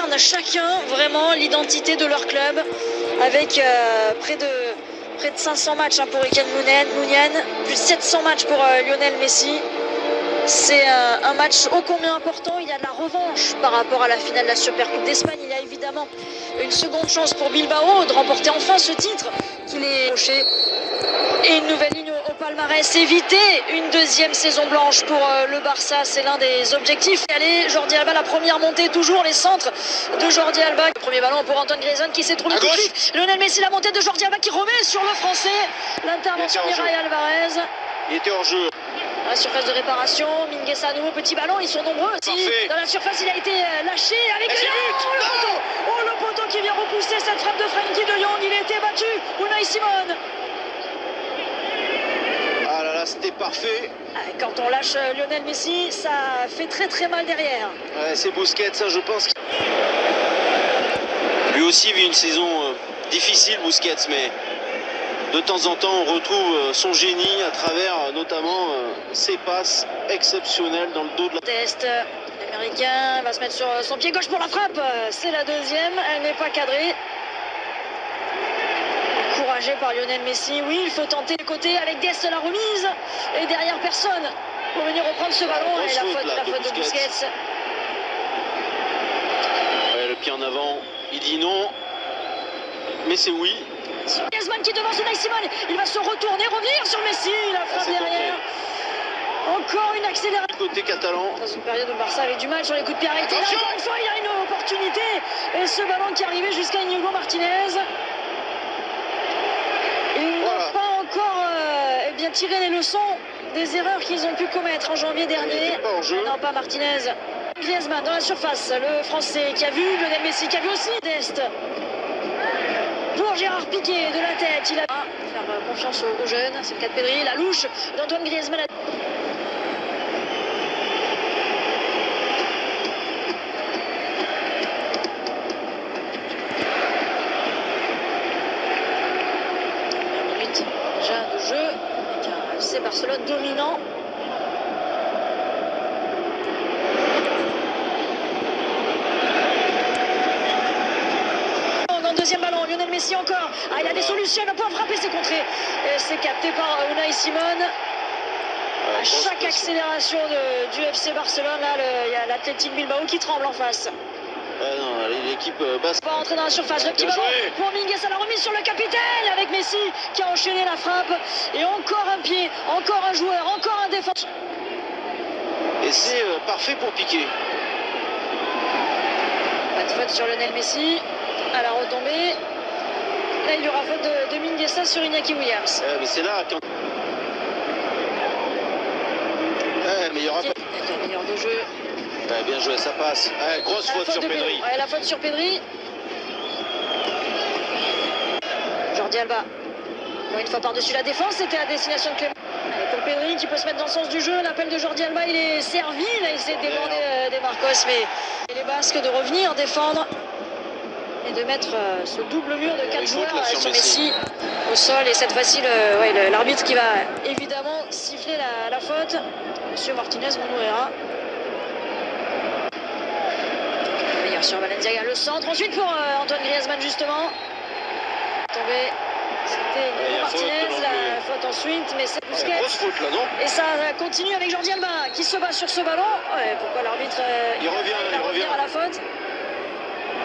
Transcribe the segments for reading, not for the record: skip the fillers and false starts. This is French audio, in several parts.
incarnent chacun vraiment l'identité de leur club avec près de 500 matchs pour Iken Muniain, plus de 700 matchs pour Lionel Messi. C'est un match ô combien important. Il y a de la revanche par rapport à la finale de la Supercoupe d'Espagne. Il y a évidemment une seconde chance pour Bilbao de remporter enfin ce titre qu'il est coché. Et une nouvelle ligne au palmarès. Éviter une deuxième saison blanche pour le Barça, c'est l'un des objectifs. Allez, Jordi Alba, la première montée, toujours les centres de Jordi Alba. Le premier ballon pour Antoine Griezmann qui s'est trouvé tout de suite. Lionel Messi, la montée de Jordi Alba qui remet sur le français. L'intervention d'Irai Alvarez. Il était hors jeu. Dans la surface de réparation, Mingueza à nouveau, petit ballon, ils sont nombreux aussi. Dans la surface, il a été lâché avec le poteau qui vient repousser cette frappe de Frenkie de Jong. Il a été battu, Unai Simon. Ah là là, c'était parfait. Quand on lâche Lionel Messi, ça fait très très mal derrière. Ouais, c'est Busquets, ça je pense. Lui aussi vit une saison difficile, Busquets, mais de temps en temps, on retrouve son génie à travers notamment ses passes exceptionnelles dans le dos de la... Test, l'Américain va se mettre sur son pied gauche pour la frappe. C'est la deuxième, elle n'est pas cadrée. Encouragé par Lionel Messi, oui, il faut tenter le côté avec Dest la remise. Et derrière personne pour venir reprendre ce ballon. Et la faute de Busquets. Ouais, le pied en avant, il dit non, mais c'est oui. Griezmann qui devance Unai Simon, il va se retourner, revenir sur Messi, la frappe derrière. Encore une accélération. Côté catalan. Dans une période où le Barça avait du mal sur les coups de pied arrêtés. Encore une fois, il a une opportunité. Et ce ballon qui arrivait jusqu'à Inigo Martinez. Ils n'ont pas encore bien tiré les leçons des erreurs qu'ils ont pu commettre en janvier dernier. Non, pas Martinez. Griezmann dans la surface, le Français qui a vu Lionel Messi, qui a vu aussi Dest. Pour Gérard Piqué de la tête, il a faire confiance aux jeunes, c'est le cas de Pedri, la louche d'Antoine Griezmann. Minute déjà de jeu, avec un FC Barcelone dominant. Deuxième ballon, Lionel Messi encore. Ah, il a des solutions, il va pouvoir frapper, c'est contré. Et c'est capté par Unai Simon. À chaque accélération du FC Barcelone, là, il y a l'Athletic Bilbao qui tremble en face. Non, l'équipe basse. Pas entrer dans la surface, le petit ballon pour Mingueza, la remise sur le capitaine avec Messi qui a enchaîné la frappe. Et encore un pied, encore un joueur, encore un défenseur. Et c'est parfait pour Piqué. Pas de faute sur Lionel Messi. À la retombée, là il y aura faute de Mingueza sur Iñaki Williams. Mais c'est là quand... mais il y aura pas... La meilleure de jeu. Bien joué, ça passe. Grosse faute sur Pedri. La faute sur Pedri. Jordi Alba. Bon, une fois par-dessus la défense, c'était à destination de Clément. Pour Pedri qui peut se mettre dans le sens du jeu, l'appel de Jordi Alba, il est servi. Là, il s'est déborder des Marcos, mais les Basques de revenir défendre. Et de mettre ce double mur de 4 joueurs sur Messi au sol. Et cette fois-ci, l'arbitre qui va évidemment siffler la faute. Monsieur Martinez Monouera. Meilleur sur Valenciaga, le centre. Ensuite pour Antoine Griezmann, justement. Tombé. C'était Inigo Martinez, la faute ensuite. Mais c'est Busquets. Grosse faute là, non? Et ça continue avec Jordi Alba qui se bat sur ce ballon. Pourquoi l'arbitre il revient à la faute?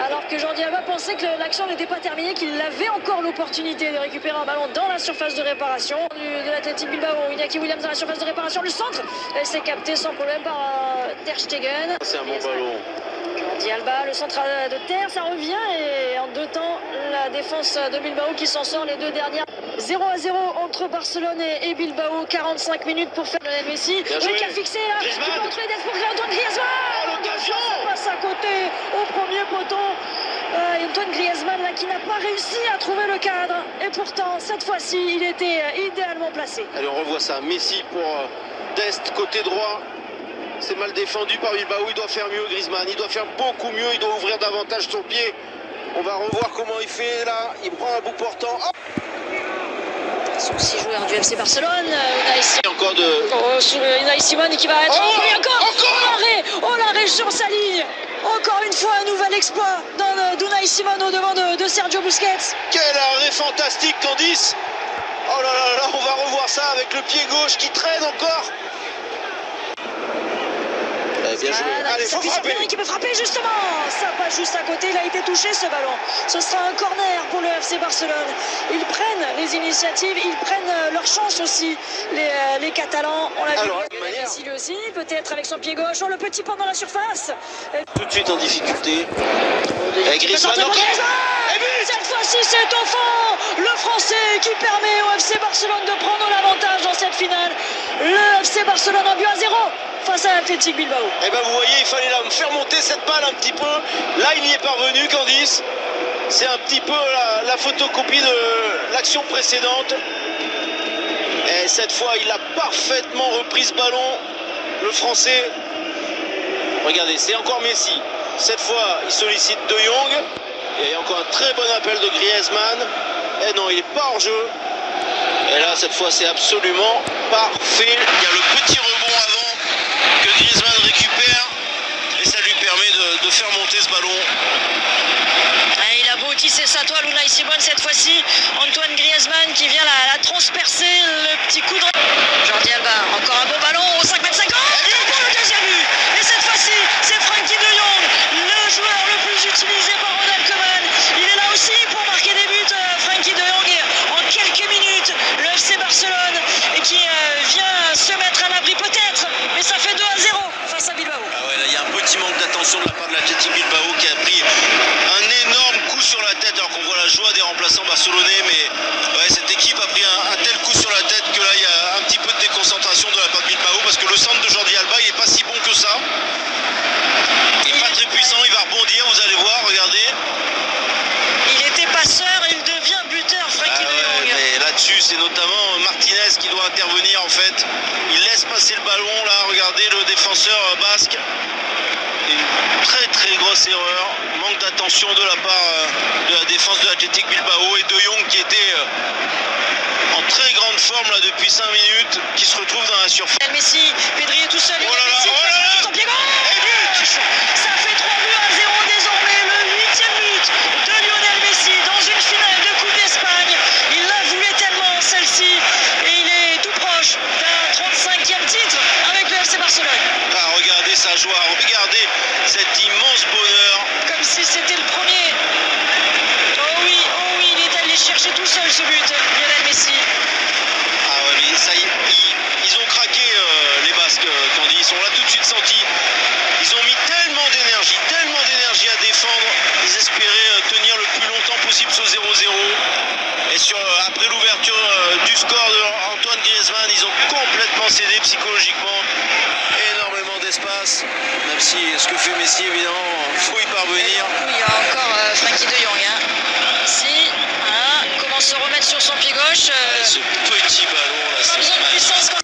Alors que Jordi Alba pensait que l'action n'était pas terminée, qu'il avait encore l'opportunité de récupérer un ballon dans la surface de réparation de l'Athletic Bilbao. Iñaki Williams dans la surface de réparation, le centre, c'est capté sans problème par Ter Stegen. C'est un bon ballon. Jordi Alba, le centre de Ter, ça revient et en deux temps, la défense de Bilbao qui s'en sort les deux dernières. 0-0 entre Barcelone et Bilbao, 45 minutes pour faire Lionel Messi. Oui, qui a fixé là, qui peut entrer d'être pour Antoine Griezmann. L'occasion. Ça passe à côté au premier poteau. Antoine Griezmann là, qui n'a pas réussi à trouver le cadre. Et pourtant, cette fois-ci, il était idéalement placé. Allez, on revoit ça. Messi pour Dest, côté droit. C'est mal défendu par Bilbao. Il doit faire mieux, Griezmann. Il doit faire beaucoup mieux. Il doit ouvrir davantage son pied. On va revoir comment il fait là. Il prend un bout portant. Hop, ce sont 6 joueurs du FC Barcelone. Unai Simon. Encore de... Unai Simon qui va être... encore l'arrêt sur sa ligne. Encore une fois, un nouvel exploit d'Unai Simon au devant de Sergio Busquets. Quel arrêt fantastique, Candice. Oh là là là, on va revoir ça avec le pied gauche qui traîne encore. Bien joué. Allez, faut frapper. Pedri qui peut frapper justement. Ça passe juste à côté. Il a été touché ce ballon. Ce sera un corner pour le FC Barcelone. Ils prennent les initiatives. Ils prennent leur chance aussi. Les Catalans. On l'a vu. Messi lui aussi. Peut-être avec son pied gauche. Oh, le petit pont dans la surface. Tout de suite en difficulté. Et Griezmann. Cette fois-ci, c'est au fond. Le Français qui permet au FC Barcelone de prendre l'avantage dans cette finale. Le FC Barcelone en but à 0. Face à Athletic Bilbao. Et ben vous voyez, il fallait là faire monter cette balle un petit peu. Là, il y est parvenu, Candice. C'est un petit peu la photocopie de l'action précédente. Et cette fois, il a parfaitement repris ce ballon, le Français. Regardez, c'est encore Messi. Cette fois, il sollicite De Jong. Et il y a encore un très bon appel de Griezmann. Et non, il n'est pas hors jeu. Et là, cette fois, c'est absolument parfait. Il y a le petit rebond avant que Griezmann récupère et ça lui permet de faire monter ce ballon. Il a beau tisser sa toile, Unai Simon cette fois-ci. Antoine Griezmann qui vient la transpercer, le petit coup de... Jordi Alba, encore un bon ballon au 5,50 m. Et pour le deuxième but. Et cette fois-ci, c'est Frenkie de Jong, le joueur le plus utilisé par Ronald Koeman. Il est là aussi pour marquer des buts, Frenkie de Jong. En quelques minutes, le FC Barcelone qui vient se mettre à l'abri peut-être, mais ça fait 2-0 face à Bilbao. Ah ouais, là il y a un petit manque d'attention de la part de l'Athletic Bilbao qui a pris un énorme coup sur la tête alors qu'on voit la joie des remplaçants barcelonais, mais ouais, cette équipe a pris un tel coup sur la tête que là il y a un petit peu de déconcentration de la part de Bilbao parce que le centre de Jordi Alba il est pas si bon que ça. Il est pas très puissant, il va rebondir, vous allez voir, regardez. Il était passeur et il devient buteur, Frenkie de Jong. Mais là-dessus, c'est notamment Martinez qui doit intervenir en fait. Il laisse passer le ballon, là, regardez le défenseur basque. Une très très grosse erreur, manque d'attention de la part de la défense de l'Athletic Bilbao et De Jong qui était en très grande forme là depuis 5 minutes, qui se retrouve dans la surface. Messi, Pedri est tout seul. Oh là là, oh là là, son pied gauche. Et but. Ça fait 3 buts à 0 désormais, le 8e but de Lionel Messi dans une finale de Coupe d'Espagne. Il la voulait tellement celle-ci et il est tout proche d'un 35e titre avec le FC Barcelone. Ah, regardez sa joie, regardez cet immense bonheur. Comme si c'était le premier. Oh oui, il est allé chercher tout seul ce but, Lionel Messi. Ah ouais, mais ça y est, ils ont craqué les Basques, Candice, on l'a tout de suite senti. Ils ont mis tellement d'énergie à défendre. Ils espéraient tenir le plus longtemps possible ce 0-0. Et après l'ouverture du score d'Antoine Griezmann, ils ont complètement cédé psychologiquement. Énormément d'espace. Même si ce que fait Messi, évidemment, il faut y parvenir. Il y a encore Frenkie de Jong. Voilà, commence à se remettre sur son pied gauche. Ce petit ballon là, pas besoin de puissance quand